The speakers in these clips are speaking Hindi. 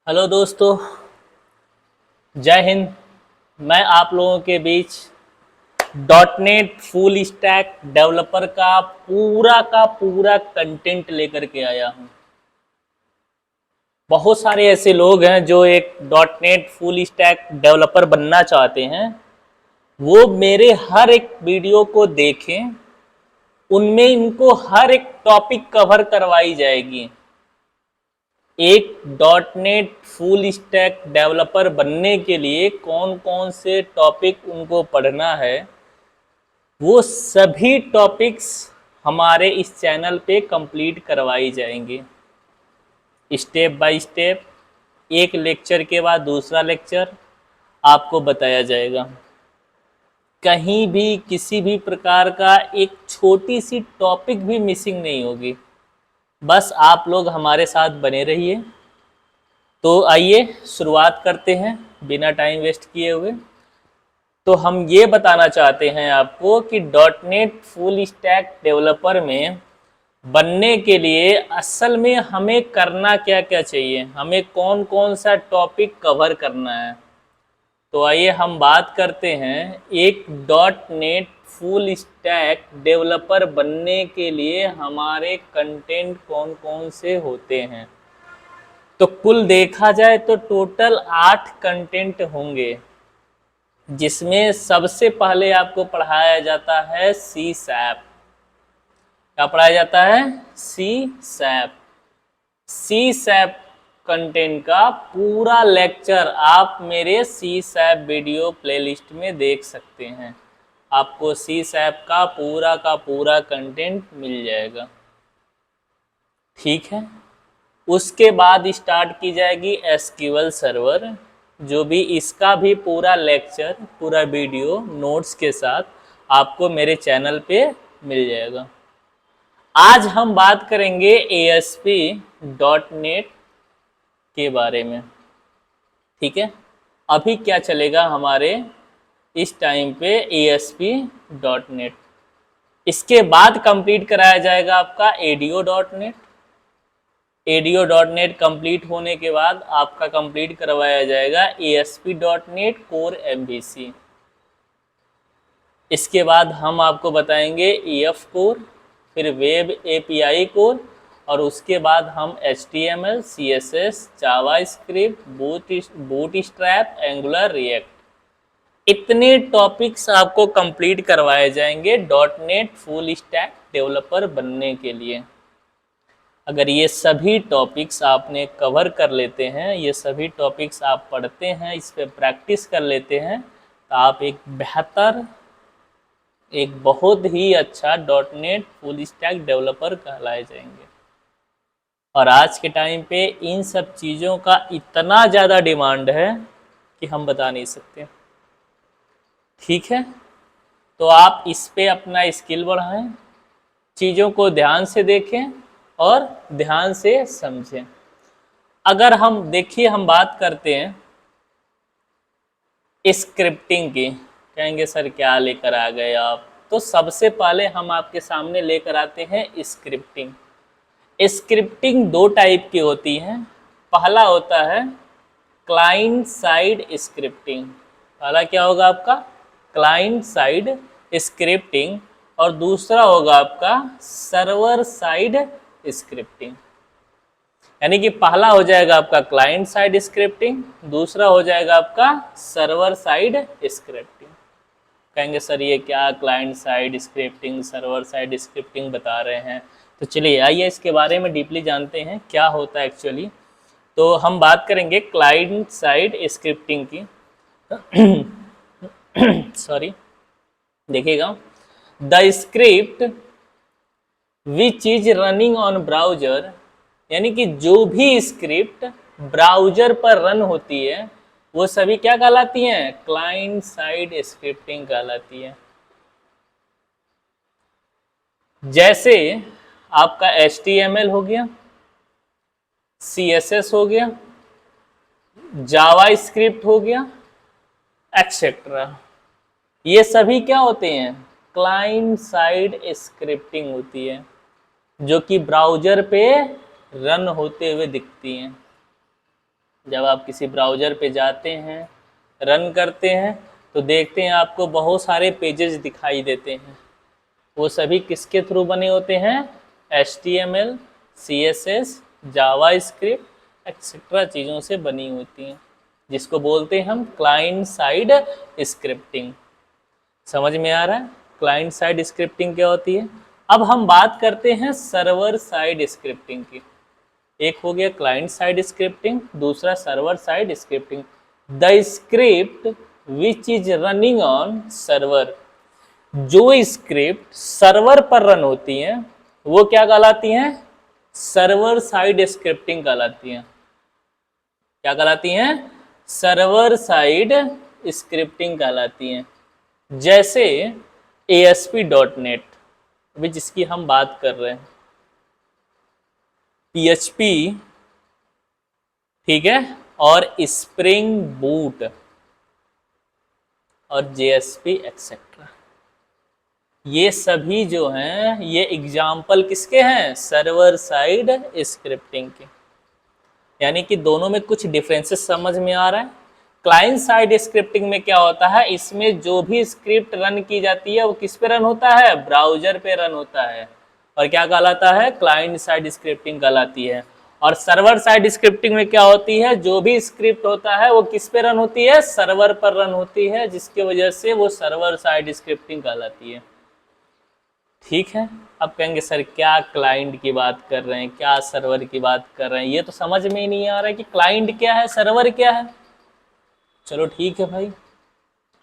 हेलो दोस्तों, जय हिंद। मैं आप लोगों के बीच dot net full stack developer का पूरा कंटेंट लेकर के आया हूँ। बहुत सारे ऐसे लोग हैं जो एक dot net full stack developer बनना चाहते हैं। वो मेरे हर एक वीडियो को देखें, उनमें इनको हर एक टॉपिक कवर करवाई जाएगी। एक dot net full stack developer बनने के लिए कौन कौन से टॉपिक उनको पढ़ना है, वो सभी टॉपिक्स हमारे इस चैनल पे कंप्लीट करवाई जाएंगे। स्टेप बाय स्टेप, एक लेक्चर के बाद दूसरा लेक्चर आपको बताया जाएगा। कहीं भी किसी भी प्रकार का एक छोटी सी टॉपिक भी मिसिंग नहीं होगी। बस आप लोग हमारे साथ बने रहिए। तो आइए शुरुआत करते हैं बिना टाइम वेस्ट किए हुए। तो हम ये बताना चाहते हैं आपको कि dot net full stack developer में बनने के लिए असल में हमें करना क्या क्या चाहिए, हमें कौन कौन सा टॉपिक कवर करना है। तो आइए हम बात करते हैं एक dot net full stack developer बनने के लिए हमारे कंटेंट कौन कौन से होते हैं। तो कुल देखा जाए तो टोटल 8 कंटेंट होंगे, जिसमें सबसे पहले आपको पढ़ाया जाता है सी सैप। क्या पढ़ाया जाता है? सी सैप। सी सैप कंटेंट का पूरा लेक्चर आप मेरे सी सैप वीडियो प्लेलिस्ट में देख सकते हैं। आपको सी सैप का पूरा कंटेंट मिल जाएगा। ठीक है। उसके बाद स्टार्ट की जाएगी एसक्यूएल सर्वर, जो भी इसका भी पूरा लेक्चर, पूरा वीडियो नोट्स के साथ आपको मेरे चैनल पे मिल जाएगा। आज हम बात करेंगे ASP.NET के बारे में। ठीक है। अभी क्या चलेगा हमारे इस टाइम पे ASP.NET। इसके बाद कंप्लीट कराया जाएगा आपका ADO.NET। ADO.NET कंप्लीट होने के बाद आपका कंप्लीट करवाया जाएगा ASP.NET कोर MVC। इसके बाद हम आपको बताएंगे EF कोर, फिर वेब API कोर, और उसके बाद हम HTML, CSS, JavaScript, bootstrap, angular, react, इतने टॉपिक्स आपको कंप्लीट करवाए जाएंगे dot net full stack developer बनने के लिए। अगर ये सभी टॉपिक्स आपने कवर कर लेते हैं, ये सभी टॉपिक्स आप पढ़ते हैं, इस पर प्रैक्टिस कर लेते हैं, तो आप एक बेहतर, एक बहुत ही अच्छा dot net full stack developer कहलाए जाएंगे। और आज के टाइम पे इन सब चीज़ों का इतना ज़्यादा डिमांड है कि हम बता नहीं सकते। ठीक है। तो आप इस पे अपना स्किल बढ़ाएं, चीज़ों को ध्यान से देखें और ध्यान से समझें। अगर हम देखिए, हम बात करते हैं स्क्रिप्टिंग की। कहेंगे सर क्या लेकर आ गए आप? तो सबसे पहले हम आपके सामने लेकर आते हैं स्क्रिप्टिंग। स्क्रिप्टिंग दो टाइप की होती है। पहला होता है क्लाइंट साइड स्क्रिप्टिंग। पहला क्या होगा आपका? Client side scripting. और दूसरा होगा आपका सर्वर साइड स्क्रिप्टिंग। यानी कि पहला हो जाएगा आपका क्लाइंट साइड स्क्रिप्टिंग, दूसरा हो जाएगा आपका सर्वर साइड स्क्रिप्टिंग। कहेंगे सर ये क्या client side scripting, server side scripting बता रहे हैं? तो चलिए आइए इसके बारे में डीपली जानते हैं क्या होता है एक्चुअली। तो हम बात करेंगे क्लाइंट साइड स्क्रिप्टिंग की। सॉरी, देखिएगा, the script which is running on browser, यानी कि जो भी स्क्रिप्ट ब्राउजर पर रन होती है वो सभी क्या कहलाती हैं? क्लाइंट साइड स्क्रिप्टिंग कहलाती है। जैसे आपका HTML हो गया, CSS हो गया, जावा स्क्रिप्ट हो गया, एक्सेट्रा, ये सभी क्या होते हैं? क्लाइंट साइड स्क्रिप्टिंग होती है, जो कि ब्राउजर पे रन होते हुए दिखती हैं। जब आप किसी ब्राउज़र पे जाते हैं, रन करते हैं, तो देखते हैं आपको बहुत सारे पेजेस दिखाई देते हैं। वो सभी किसके थ्रू बने होते हैं? HTML, CSS, जावास्क्रिप्ट एक्सेट्रा चीज़ों से बनी होती हैं, जिसको बोलते हैं हम क्लाइंट साइड स्क्रिप्टिंग। समझ में आ रहा है क्लाइंट साइड स्क्रिप्टिंग क्या होती है? अब हम बात करते हैं सर्वर साइड स्क्रिप्टिंग की। एक हो गया क्लाइंट साइड स्क्रिप्टिंग, दूसरा server side scripting. The script which is running on server, जो स्क्रिप्ट सर्वर पर रन होती हैं वो क्या कहलाती हैं? सर्वर साइड स्क्रिप्टिंग कहलाती हैं। क्या कहलाती हैं? सर्वर साइड स्क्रिप्टिंग कहलाती हैं। जैसे ASP.NET, अभी जिसकी हम बात कर रहे हैं, PHP, ठीक है, और स्प्रिंग बूट और JSP एक्सेट्रा, ये सभी जो हैं ये एग्जाम्पल किसके हैं? सर्वर साइड स्क्रिप्टिंग के। यानी कि दोनों में कुछ डिफरेंसेस समझ में आ रहा है। क्लाइंट साइड स्क्रिप्टिंग में क्या होता है? इसमें जो भी स्क्रिप्ट रन की जाती है वो किस पे रन होता है? ब्राउजर पे रन होता है, और क्या कहलाता है? क्लाइंट साइड स्क्रिप्टिंग कहलाती है। और सर्वर साइड स्क्रिप्टिंग में क्या होती है? जो भी स्क्रिप्ट होता है वो किस पे रन होती है? सर्वर पर रन होती है, जिसकी वजह से वो सर्वर साइड स्क्रिप्टिंग कहलाती है। ठीक है। अब कहेंगे सर क्या क्लाइंट की बात कर रहे हैं, क्या सर्वर की बात कर रहे हैं, ये तो समझ में ही नहीं आ रहा है कि क्लाइंट क्या है, सर्वर क्या है। चलो ठीक है भाई,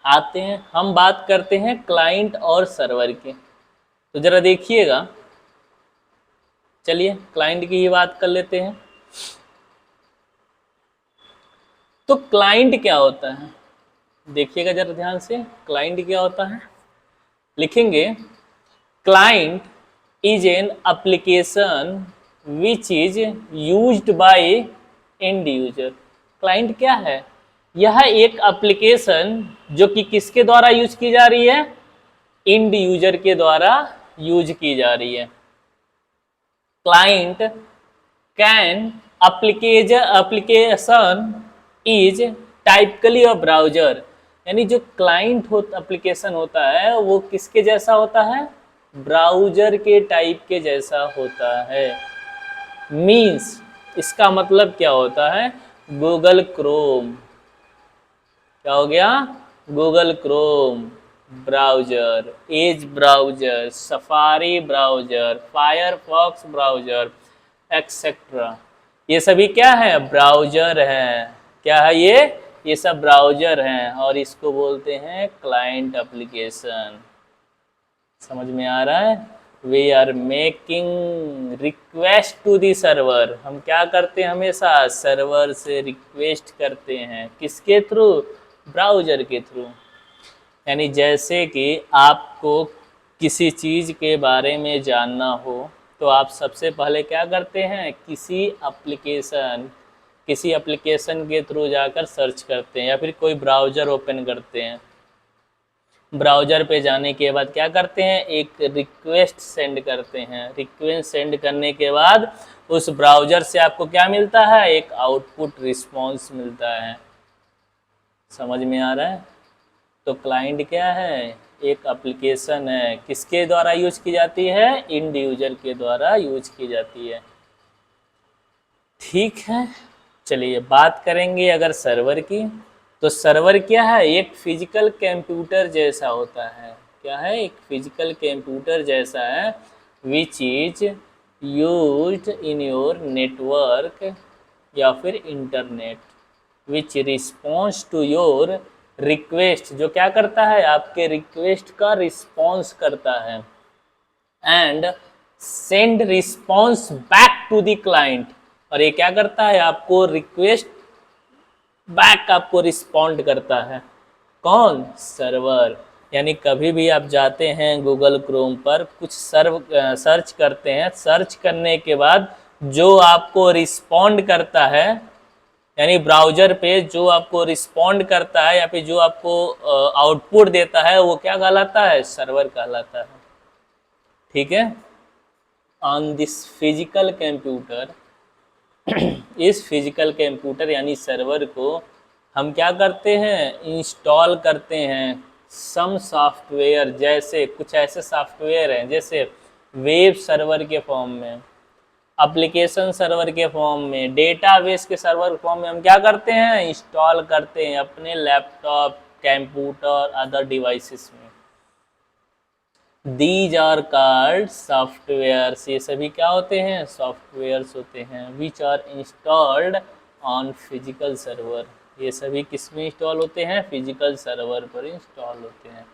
आते हैं हम बात करते हैं क्लाइंट और सर्वर की। तो जरा देखिएगा, चलिए क्लाइंट की ही बात कर लेते हैं। तो क्लाइंट क्या होता है, देखिएगा जरा ध्यान से, क्लाइंट क्या होता है। लिखेंगे client is an application which is used by and user. Client क्या है? यह एक एप्लीकेशन जो कि किसके द्वारा यूज की जा रही है? एंड यूजर के द्वारा यूज की जा रही है। Client can application is typically a browser, यानी जो क्लाइंट एप्लीकेशन होता है वो किसके जैसा होता है? ब्राउजर के टाइप के जैसा होता है। मीन्स इसका मतलब क्या होता है? गूगल क्रोम, क्या हो गया? Google Chrome browser, as browser, safari browser, Firefox browser etcetera, ये सभी क्या है? ब्राउजर है। क्या है ये सब ब्राउजर हैं, और इसको बोलते हैं क्लाइंट एप्लीकेशन। समझ में आ रहा है? We are making request to the server, हम क्या करते हैं? हमेशा सर्वर से रिक्वेस्ट करते हैं, किसके थ्रू? ब्राउजर के थ्रू। यानी जैसे कि आपको किसी चीज़ के बारे में जानना हो तो आप सबसे पहले क्या करते हैं? किसी एप्लीकेशन के थ्रू जाकर सर्च करते हैं, या फिर कोई ब्राउज़र ओपन करते हैं। ब्राउज़र पे जाने के बाद क्या करते हैं? एक रिक्वेस्ट सेंड करते हैं। रिक्वेस्ट सेंड करने के बाद उस ब्राउज़र से आपको क्या मिलता है? एक आउटपुट रिस्पॉन्स मिलता है। समझ में आ रहा है? तो क्लाइंट क्या है? एक एप्लीकेशन है, किसके द्वारा यूज की जाती है? एंड यूजर के द्वारा यूज की जाती है। ठीक है, चलिए बात करेंगे अगर सर्वर की। तो सर्वर क्या है? एक फिजिकल कंप्यूटर जैसा होता है। क्या है? एक फिजिकल कंप्यूटर जैसा है, which is used in your network या फिर internet, which response to your request, जो क्या करता है? आपके रिक्वेस्ट का रिस्पॉन्स करता है, and send response back to the client, और ये क्या करता है? आपको रिक्वेस्ट बैक आपको रिस्पॉन्ड करता है। कौन? सर्वर। यानी कभी भी आप जाते हैं गूगल क्रोम पर, कुछ सर्च करते हैं, सर्च करने के बाद जो आपको रिस्पॉन्ड करता है, यानी ब्राउज़र पे जो आपको रिस्पॉन्ड करता है या फिर जो आपको आउटपुट देता है, वो क्या कहलाता है? सर्वर कहलाता है। ठीक है। ऑन दिस फिजिकल कंप्यूटर इस फिजिकल कंप्यूटर यानी सर्वर को हम क्या करते हैं, इंस्टॉल करते हैं सम सॉफ्टवेयर, जैसे कुछ ऐसे सॉफ्टवेयर हैं जैसे वेब सर्वर के फॉर्म में, एप्लीकेशन सर्वर के फॉर्म में, डेटाबेस के सर्वर के फॉर्म में हम क्या करते हैं, इंस्टॉल करते हैं अपने लैपटॉप, कंप्यूटर, अदर डिवाइसेस में। दीज आर कॉल्ड सॉफ्टवेयर्स, ये सभी क्या होते हैं, सॉफ्टवेयर्स होते हैं, which are installed on physical server, ये सभी किस में इंस्टॉल होते हैं, फिजिकल सर्वर पर इंस्टॉल होते हैं।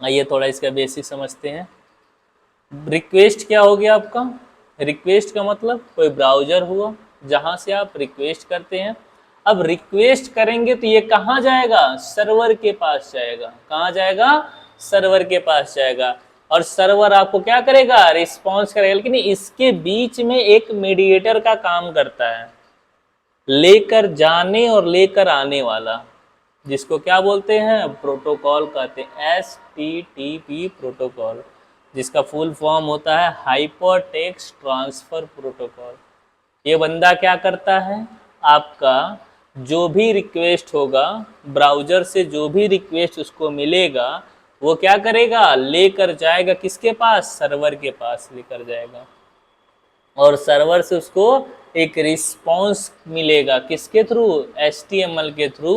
आइए थोड़ा इसका बेसिक समझते हैं। रिक्वेस्ट क्या हो गया आपका, रिक्वेस्ट का मतलब कोई ब्राउज़र हुआ जहाँ से आप रिक्वेस्ट करते हैं। अब रिक्वेस्ट करेंगे तो ये कहाँ जाएगा, सर्वर के पास जाएगा, कहाँ जाएगा, सर्वर के पास जाएगा, और सर्वर आपको क्या करेगा, रिस्पॉन्स करेगा। लेकिन इसके बीच में एक मीडिएटर का काम करता है, लेकर जाने और लेकर आने वाला, जिसको क्या बोलते हैं, प्रोटोकॉल कहते हैं, HTTP प्रोटोकॉल, जिसका फुल फॉर्म होता है हाइपरटेक्स्ट ट्रांसफर प्रोटोकॉल। ये बंदा क्या करता है, आपका जो भी रिक्वेस्ट होगा ब्राउज़र से, जो भी रिक्वेस्ट उसको मिलेगा वो क्या करेगा, लेकर जाएगा किसके पास, सर्वर के पास लेकर जाएगा, और सर्वर से उसको एक रिस्पॉन्स मिलेगा, किसके थ्रू, HTML के थ्रू,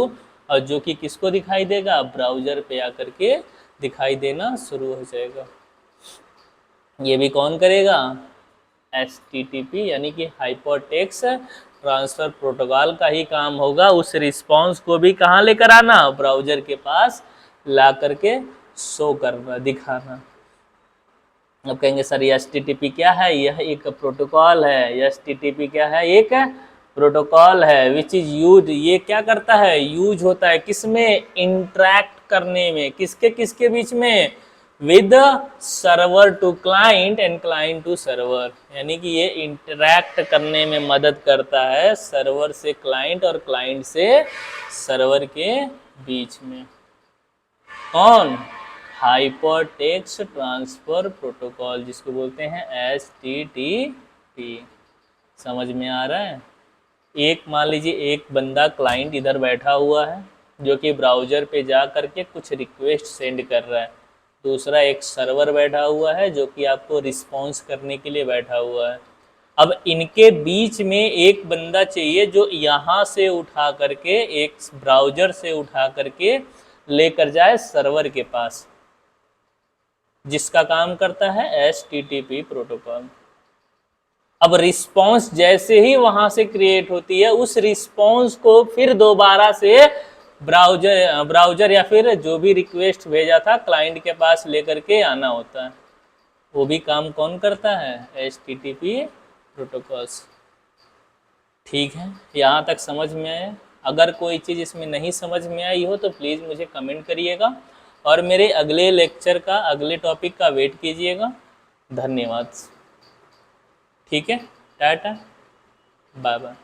और जो कि किसको दिखाई देगा, ब्राउज़र पे आकर के दिखाई देना शुरू हो जाएगा। ये भी कौन करेगा, HTTP यानी कि हाइपरटेक्स्ट ट्रांसफर प्रोटोकॉल का ही काम होगा, उस रिस्पॉन्स को भी कहाँ लेकर आना, ब्राउज़र के पास ला करके शो करना, दिखाना। अब कहेंगे सर ये HTTP क्या है, यह एक प्रोटोकॉल है, HTTP क्या है, एक प्रोटोकॉल है, विच इज यूज, ये क्या करता है, यूज होता है किसमें, इंटरैक्ट करने में, किसके किसके बीच में, with server to client and client to server, यानी कि ये इंटरैक्ट करने में मदद करता है सर्वर से क्लाइंट और क्लाइंट से सर्वर के बीच में। कौन, हाइपरटेक्स्ट ट्रांसफर प्रोटोकॉल, जिसको बोलते हैं HTTP। समझ में आ रहा है। एक मान लीजिए एक बंदा क्लाइंट इधर बैठा हुआ है जो कि ब्राउज़र पे जा करके कुछ रिक्वेस्ट सेंड कर रहा है, दूसरा एक सर्वर बैठा हुआ है जो कि आपको रिस्पॉन्स करने के लिए बैठा हुआ है। अब इनके बीच में एक बंदा चाहिए जो यहाँ से उठा करके, एक ब्राउज़र से उठा करके लेकर जाए सर्वर के पास, जिसका काम करता है HTTP प्रोटोकॉल। अब रिस्पॉन्स जैसे ही वहां से क्रिएट होती है, उस रिस्पॉन्स को फिर दोबारा से ब्राउज़र या फिर जो भी रिक्वेस्ट भेजा था क्लाइंट के पास लेकर के आना होता है। वो भी काम कौन करता है, HTTP प्रोटोकॉल्स। ठीक है, यहाँ तक समझ में आए। अगर कोई चीज़ इसमें नहीं समझ में आई हो तो प्लीज़ मुझे कमेंट करिएगा, और मेरे अगले लेक्चर का, अगले टॉपिक का वेट कीजिएगा। धन्यवाद। ठीक है, टाटा, बाय बाय।